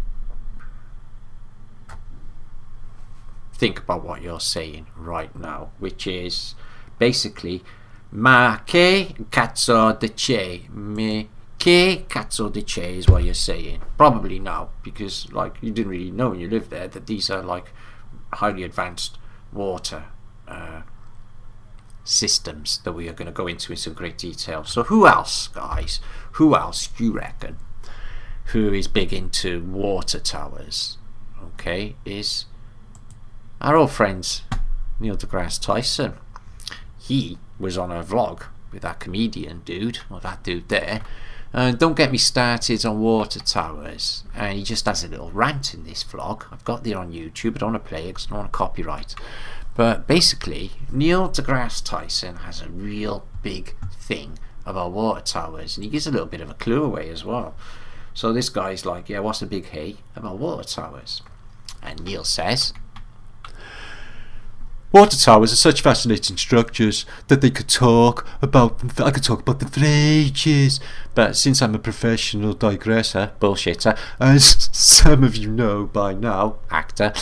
think about what you're saying right now, which is basically ma che cazzo di c'è, me che cazzo di c'è is what you're saying. Probably now, because like you didn't really know when you lived there that these are like highly advanced water systems that we are going to go into in some great detail. So who else, guys, who else do you reckon who is big into water towers, okay, is our old friend Neil deGrasse Tyson. He was on a vlog with that comedian dude, or that dude there, and don't get me started on water towers, and he just has a little rant in this vlog. I've got it on YouTube, I don't want to play it because I don't want to copyright. But basically, Neil deGrasse Tyson has a real big thing about water towers, and he gives a little bit of a clue away as well. So this guy's like, yeah, what's the big hey about water towers? And Neil says, water towers are such fascinating structures that they could talk about them. I could talk about them for ages. But since I'm a professional digressor, bullshitter, as some of you know by now, actor,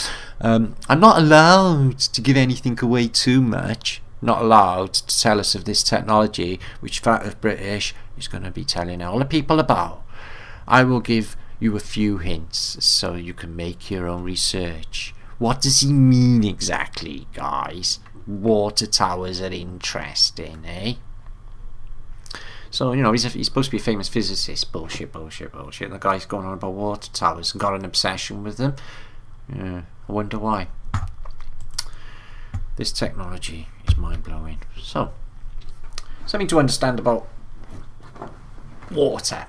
I'm not allowed to give anything away too much. Not allowed to tell us of this technology, which Fat Earth British is going to be telling all the people about. I will give you a few hints so you can make your own research. What does he mean exactly, guys? Water towers are interesting, eh? So, you know, he's supposed to be a famous physicist. Bullshit, bullshit, bullshit. And the guy's going on about water towers and got an obsession with them. Yeah, I wonder why. This technology is mind-blowing. So, something to understand about water.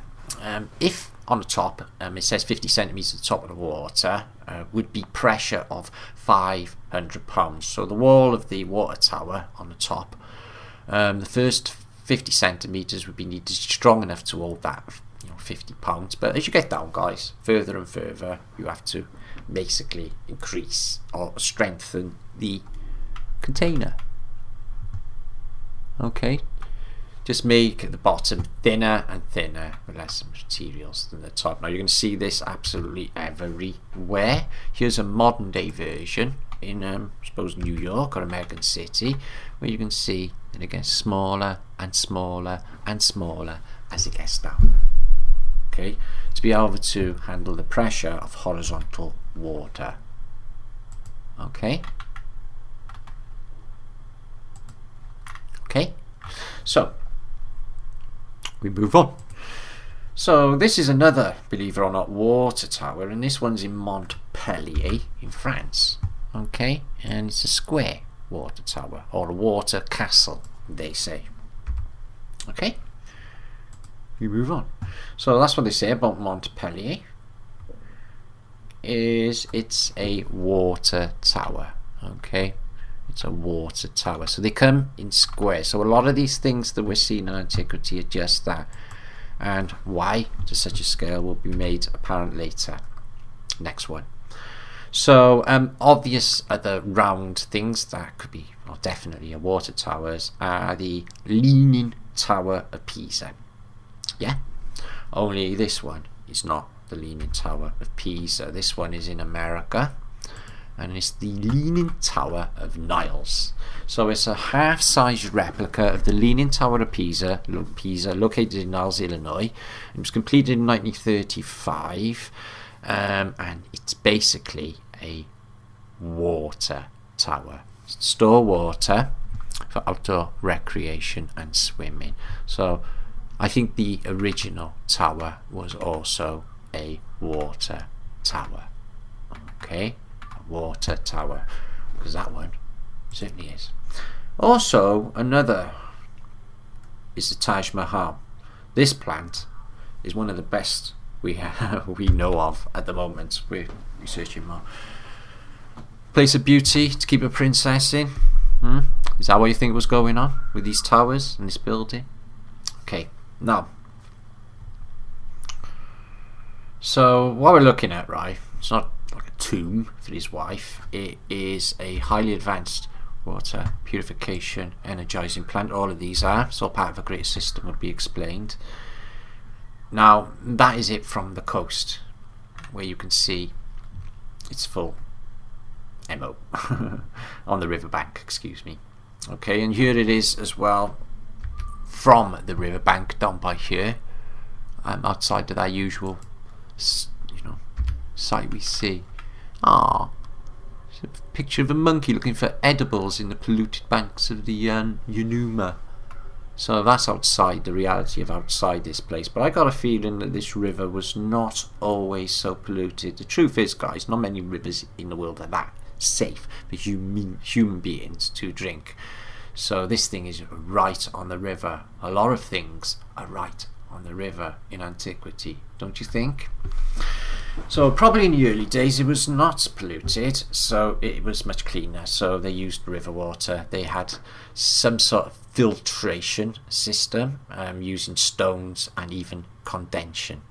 If on the top, it says 50 centimetres at the top of the water, would be pressure of 500 pounds. So the wall of the water tower on the top, the first 50 centimetres would be needed strong enough to hold that, 50 pounds. But as you get down, guys, further and further, you have to basically increase or strengthen the container. Okay. Just make the bottom thinner and thinner with less materials than the top. Now you're going to see this absolutely everywhere. Here's a modern day version in I suppose New York or American City, where you can see that it gets smaller and smaller and smaller as it gets down. Okay, to be able to handle the pressure of horizontal water. Okay. Okay, so we move on. So this is another, believe it or not, water tower, and this one's in Montpellier in France. Okay, and it's a square water tower, or a water castle, they say. Okay, we move on. So that's what they say about Montpellier. It's a water tower. Okay, it's a water tower. So they come in squares. So a lot of these things that we're seeing in antiquity are just that. And why to such a scale will be made apparent later. Next one. So obvious other round things that could be, or definitely, a water towers are the Leaning Tower of Pisa. Yeah, only this one is not the Leaning Tower of Pisa. This one is in America, and it's the Leaning Tower of Niles. So it's a half-sized replica of the Leaning Tower of Pisa, located in Niles, Illinois. It was completed in 1935, and it's basically a water tower. Store water for outdoor recreation and swimming. So I think the original tower was also a water tower. Okay, a water tower, because that one certainly is. Also, another is the Taj Mahal. This plant is one of the best we know of at the moment. We're researching more. Place of beauty to keep a princess in. Is that what you think was going on with these towers and this building? Okay, now, so what we're looking at, right, it's not like a tomb for his wife. It is a highly advanced water purification energizing plant. All of these are, so part of a greater system would be explained. Now, that is it from the coast, where you can see it's full MO on the riverbank, excuse me. Okay, and here it is as well from the riverbank down by here, outside of that usual, sight we see. It's a picture of a monkey looking for edibles in the polluted banks of the Yunuma. So that's outside, the reality of outside this place. But I got a feeling that this river was not always so polluted. The truth is, guys, not many rivers in the world are that safe for human beings to drink. So this thing is right on the river. A lot of things are right on the river in antiquity, don't you think? So probably in the early days it was not polluted, so it was much cleaner. So they used river water. They had some sort of filtration system using stones and even condensing.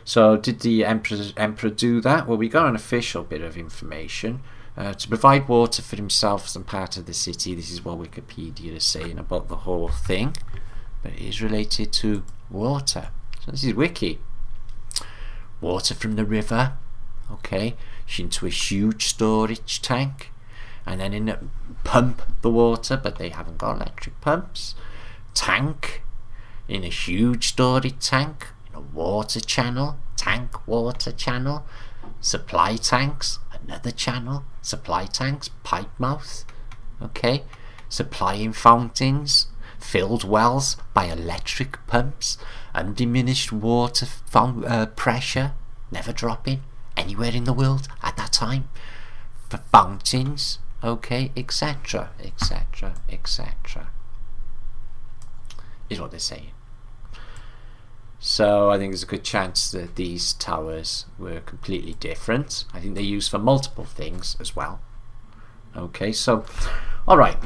So did the emperor do that? Well, we got an official bit of information. To provide water for himself as part of the city. This is what Wikipedia is saying about the whole thing, but it is related to water. So this is wiki. Water from the river, okay, into a huge storage tank, and then pump the water, but they haven't got electric pumps. Tank in a huge storage tank, in a water channel, water channel, supply tanks, another channel, supply tanks, pipe mouth, okay, supplying fountains, filled wells by electric pumps, undiminished water pressure, never dropping anywhere in the world at that time, for fountains, okay, etc, etc, etc, is what they're saying. So I think there's a good chance that these towers were completely different. I think they're used for multiple things as well. Okay, so all right.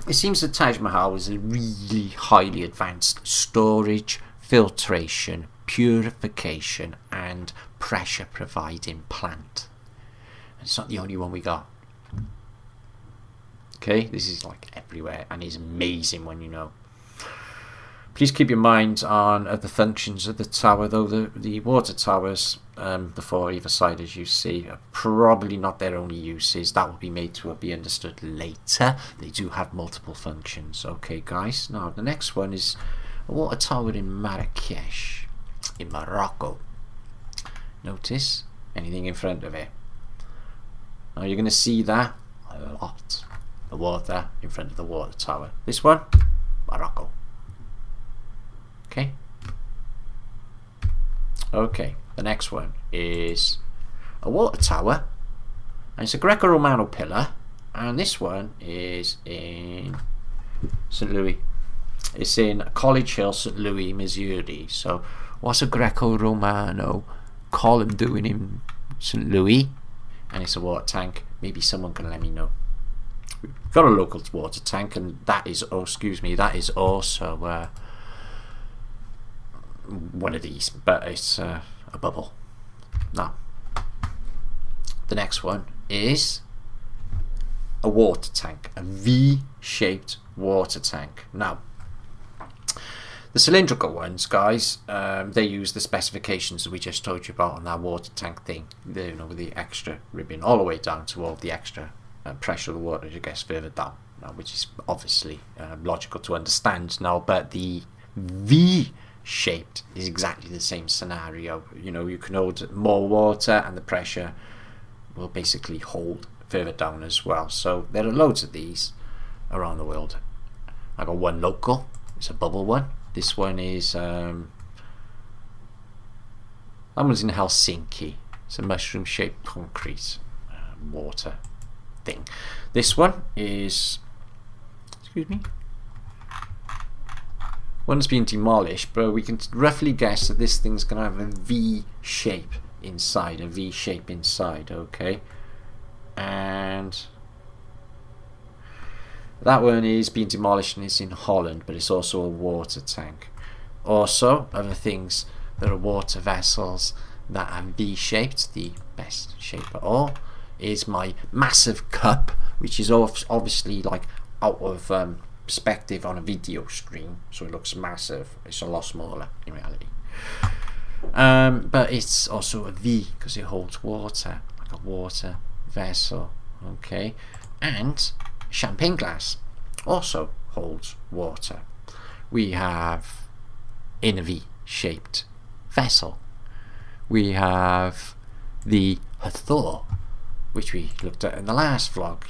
It seems that Taj Mahal was a really highly advanced storage, filtration, purification and pressure providing plant. It's not the only one we got. Okay, this is like everywhere and is amazing when you know. Please keep your mind on the functions of the tower, though the water towers, the four either side as you see, are probably not their only uses. That will be made to be understood later. They do have multiple functions. Okay, guys. Now, the next one is a water tower in Marrakesh, in Morocco. Notice anything in front of it. Now, you're going to see that a lot. The water in front of the water tower. This one, Morocco. Okay, the next one is a water tower, and it's a Greco-Romano pillar, and this one is in St. Louis, It's in College Hill, St. Louis, Missouri. So what's a Greco-Romano column doing in St. Louis? And it's a water tank. Maybe someone can let me know. We've got a local water tank, and that is, oh excuse me, that is also one of these, but it's a bubble. Now, the next one is a water tank, a V-shaped water tank. Now, the cylindrical ones, guys, they use the specifications that we just told you about on that water tank thing, you know, with the extra ribbon all the way down to all the extra pressure of the water as it gets further down, now, which is obviously logical to understand now. But the V-shaped is exactly the same scenario. You know, you can hold more water and the pressure will basically hold further down as well. So there are loads of these around the world. I got one local, it's a bubble one. This one is that one's in Helsinki. It's a mushroom shaped concrete water thing. This one is, excuse me, one's been demolished, but we can roughly guess that this thing's gonna have a V shape inside, okay? And that one is being demolished and it's in Holland, but it's also a water tank. Also, other things that are water vessels that are V-shaped, the best shape at all, is my massive cup, which is obviously like out of perspective on a video screen, so it looks massive. It's a lot smaller in reality. But it's also a V because it holds water, like a water vessel, okay? And champagne glass also holds water. We have in a V-shaped vessel. We have the Hathor, which we looked at in the last vlog.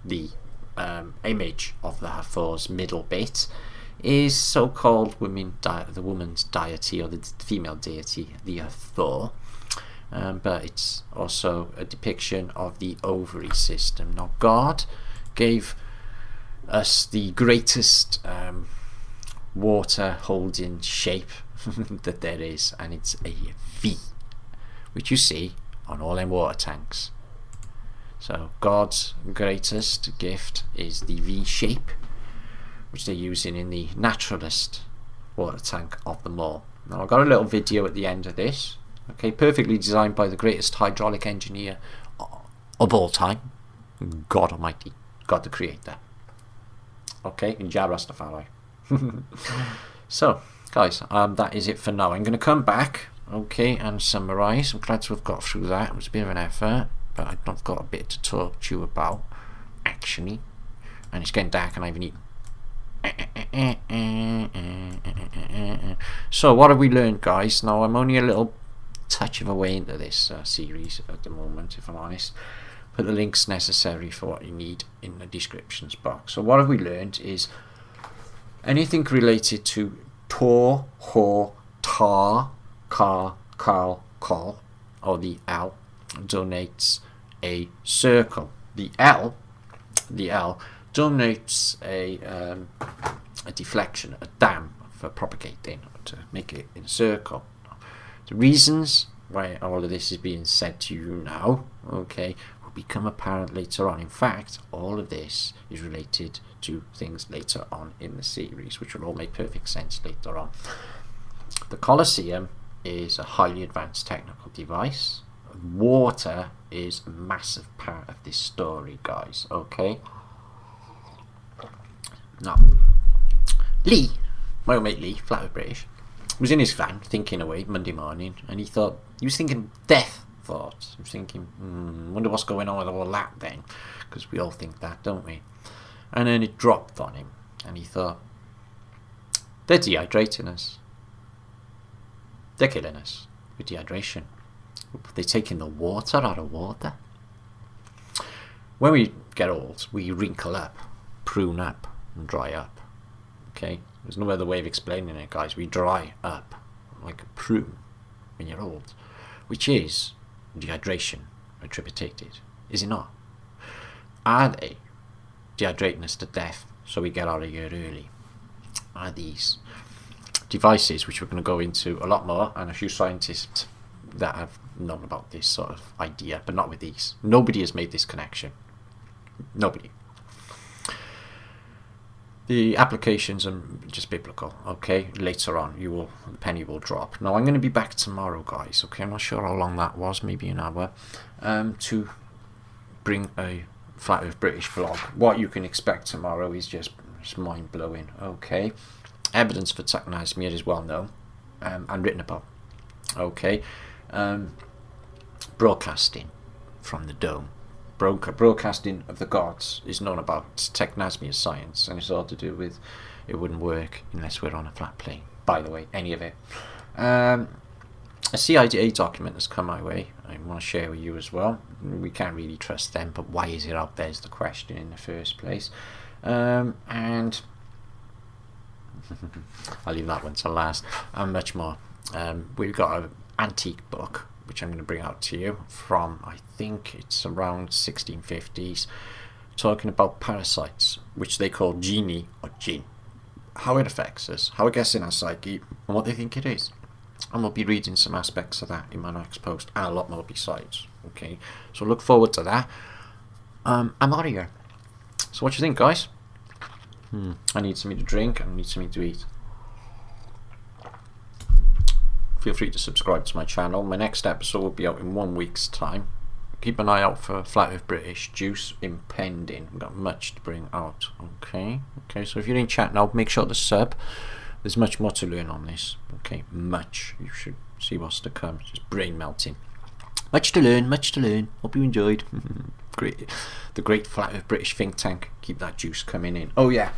The image of the Hathor's middle bit is so-called the woman's deity, or the female deity, the Hathor. But it's also a depiction of the ovary system. Now, God gave us the greatest water holding shape that there is, and it's a V, which you see on all them water tanks. So God's greatest gift is the V shape, which they're using in the naturalist water tank of them all. Now, I've got a little video at the end of this. Okay, perfectly designed by the greatest hydraulic engineer of all time, God Almighty, God the Creator. Okay, in Jah Rastafari. So, guys, that is it for now. I'm going to come back, okay, and summarise. I'm glad to have got through that. It was a bit of an effort, but I've got a bit to talk to you about, actually. And it's getting dark and I haven't eaten. So, what have we learned, guys? Now, I'm only a little touch of a way into this series at the moment, if I'm honest, but the links necessary for what you need in the descriptions box. So what have we learned is anything related to tor, hor, tar, car, carl, call, or the L, donates a circle. The L donates a deflection, a dam for propagating, to make it in a circle. The reasons why all of this is being said to you now, okay, will become apparent later on. In fact, all of this is related to things later on in the series, which will all make perfect sense later on. The Colosseum is a highly advanced technical device. Water is a massive part of this story, guys, okay? Now, Lee, my old mate Lee, Flat British, was in his van thinking away Monday morning, and he was thinking death thoughts. He was thinking, wonder what's going on with all that then, because we all think that, don't we? And then it dropped on him, and he thought, they're dehydrating us. They're killing us with dehydration. They're taking the water out of water. When we get old, we wrinkle up, prune up, and dry up. Okay? There's no other way of explaining it, guys. We dry up like a prune when you're old, which is dehydration attributed, is it not? Are they dehydrating us to death so we get out of here early, are these devices, which we're going to go into a lot more, and a few scientists that have known about this sort of idea, but not with these. Nobody has made this connection. Nobody. The applications are just biblical, okay? Later on, the penny will drop. Now, I'm going to be back tomorrow, guys, okay? I'm not sure how long that was, maybe an hour, to bring a Flat Earth British vlog. What you can expect tomorrow is just mind-blowing, okay? Evidence for technosmia is well known and written about, okay? Broadcasting from the dome. Broadcasting of the gods is known about. Technosmia science, and it's all to do with it wouldn't work unless we're on a flat plane. By the way, any of it. A CIA document has come my way. I want to share with you as well. We can't really trust them, but why is it out there is the question in the first place. And I'll leave that one to last. And much more. We've got an antique book which I'm going to bring out to you from, I think it's around 1650s, talking about parasites, which they call genie or jinn, how it affects us, how it gets in our psyche, and what they think it is. And we'll be reading some aspects of that in my next post, and a lot more besides. Okay, so look forward to that. I'm out of here. So what do you think, guys? I need something to drink, and I need something to eat. Feel free to subscribe to my channel. My next episode will be out in 1 week's time. Keep an eye out for Flat Earth British juice impending. We've got much to bring out. Okay, so if you're in chat now, make sure to sub. There's much more to learn on this. Okay, much. You should see what's to come. It's just brain melting. Much to learn, much to learn. Hope you enjoyed. Great. The great Flat Earth British think tank. Keep that juice coming in. Oh yeah,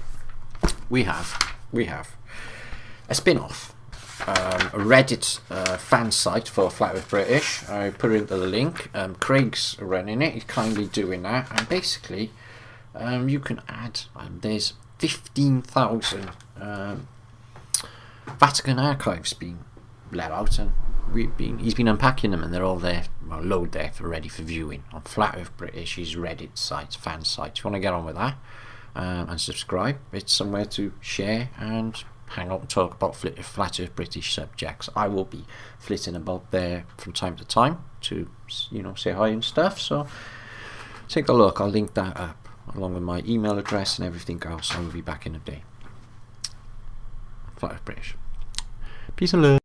we have a spin-off. A Reddit fan site for Flat Earth British. I put it into the link. Craig's running it. He's kindly doing that. And basically, you can add. There's 15,000 Vatican archives being let out, and he's been unpacking them, and they're all there, load there for ready for viewing on Flat Earth British's Reddit site, fan site. If you want to get on with that and subscribe, it's somewhere to share and hang out and talk about Flat Earth British subjects. I will be flitting about there from time to time to, say hi and stuff. So take a look. I'll link that up along with my email address and everything else. I will be back in a day. Flat Earth British. Peace and love.